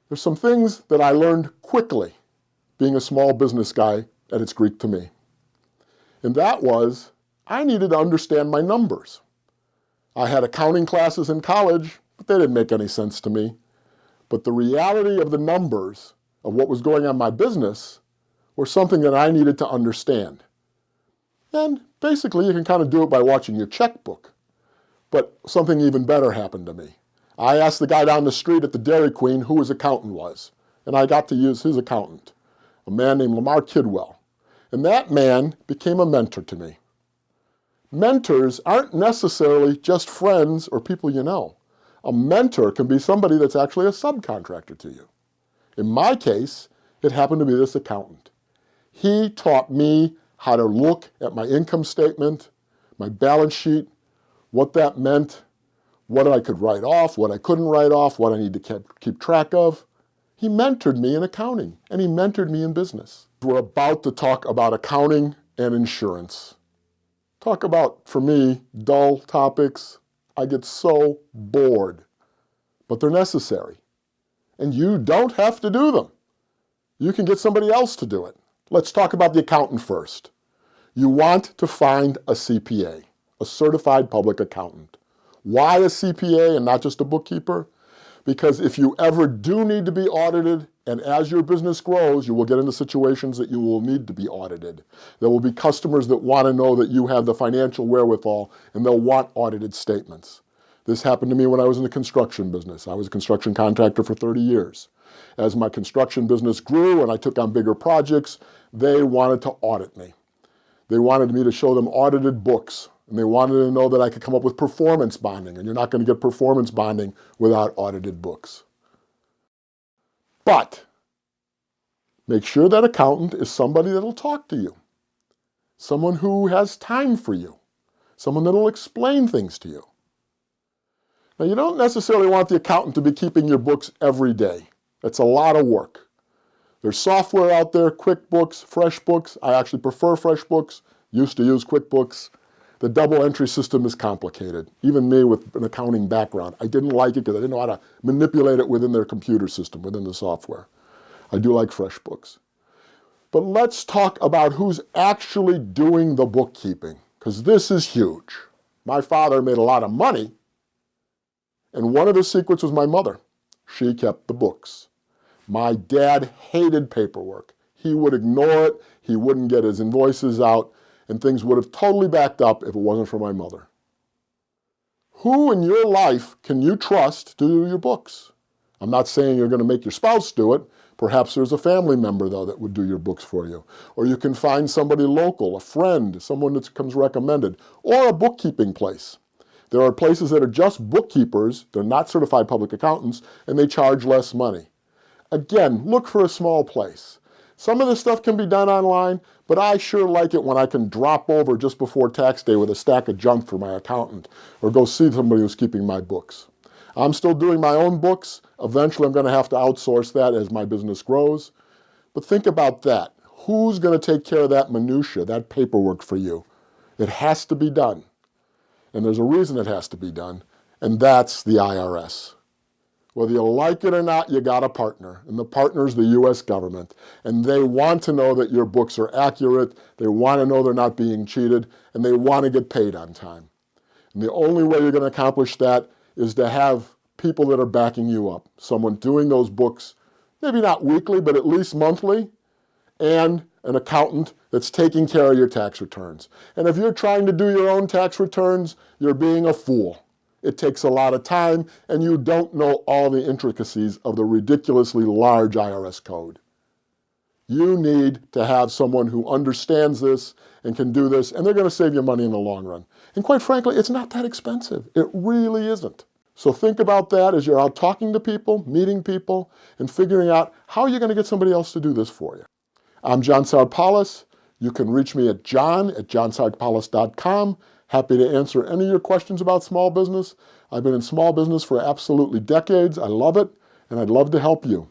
There's some things that I learned quickly being a small business guy at It's Greek to Me. And that was, I needed to understand my numbers. I had accounting classes in college, but they didn't make any sense to me. But the reality of the numbers of what was going on in my business were something that I needed to understand. And basically, you can kind of do it by watching your checkbook. But something even better happened to me. I asked the guy down the street at the Dairy Queen who his accountant was, and I got to use his accountant, a man named Lamar Kidwell. And that man became a mentor to me. Mentors aren't necessarily just friends or people you know. A mentor can be somebody that's actually a subcontractor to you. In my case, it happened to be this accountant. He taught me how to look at my income statement, my balance sheet, what that meant, what I could write off, what I couldn't write off, what I need to keep track of. He mentored me in accounting, and he mentored me in business. We're about to talk about accounting and insurance. Talk about, for me, dull topics. I get so bored, but they're necessary. And you don't have to do them. You can get somebody else to do it. Let's talk about the accountant first. You want to find a CPA, a certified public accountant. Why a CPA and not just a bookkeeper? Because if you ever do need to be audited, and as your business grows, you will get into situations that you will need to be audited. There will be customers that want to know that you have the financial wherewithal, and they'll want audited statements. This happened to me when I was in the construction business. I was a construction contractor for 30 years. As my construction business grew and I took on bigger projects, they wanted to audit me. They wanted me to show them audited books, and they wanted to know that I could come up with performance bonding, and you're not going to get performance bonding without audited books. But make sure that accountant is somebody that'll talk to you, someone who has time for you, someone that'll explain things to you. Now, you don't necessarily want the accountant to be keeping your books every day. That's a lot of work. There's software out there, QuickBooks, FreshBooks. I actually prefer FreshBooks, used to use QuickBooks. The double entry system is complicated. Even me with an accounting background, I didn't like it because I didn't know how to manipulate it within their computer system, within the software. I do like FreshBooks. But let's talk about who's actually doing the bookkeeping, because this is huge. My father made a lot of money, and one of his secrets was my mother. She kept the books. My dad hated paperwork. He would ignore it. He wouldn't get his invoices out, and things would have totally backed up if it wasn't for my mother. Who in your life can you trust to do your books? I'm not saying you're going to make your spouse do it. Perhaps there's a family member, though, that would do your books for you. Or you can find somebody local, a friend, someone that comes recommended, or a bookkeeping place. There are places that are just bookkeepers. They're not certified public accountants, and they charge less money. Again, look for a small place. Some of this stuff can be done online, but I sure like it when I can drop over just before tax day with a stack of junk for my accountant, or go see somebody who's keeping my books. I'm still doing my own books. Eventually, I'm going to have to outsource that as my business grows. But think about that. Who's going to take care of that minutia, that paperwork for you? It has to be done. And there's a reason it has to be done, and that's the IRS. Whether you like it or not, you got a partner, and the partner's the U.S. government, and they want to know that your books are accurate, they want to know they're not being cheated, and they want to get paid on time. And the only way you're going to accomplish that is to have people that are backing you up, someone doing those books, maybe not weekly, but at least monthly, and an accountant that's taking care of your tax returns. And if you're trying to do your own tax returns, you're being a fool. It takes a lot of time, and you don't know all the intricacies of the ridiculously large IRS code. You need to have someone who understands this and can do this, and they're going to save you money in the long run. And quite frankly, it's not that expensive. It really isn't. So think about that as you're out talking to people, meeting people, and figuring out how you're going to get somebody else to do this for you. I'm John Tsarpalas. You can reach me at john@johntsarpalas.com. Happy to answer any of your questions about small business. I've been in small business for absolutely decades. I love it, and I'd love to help you.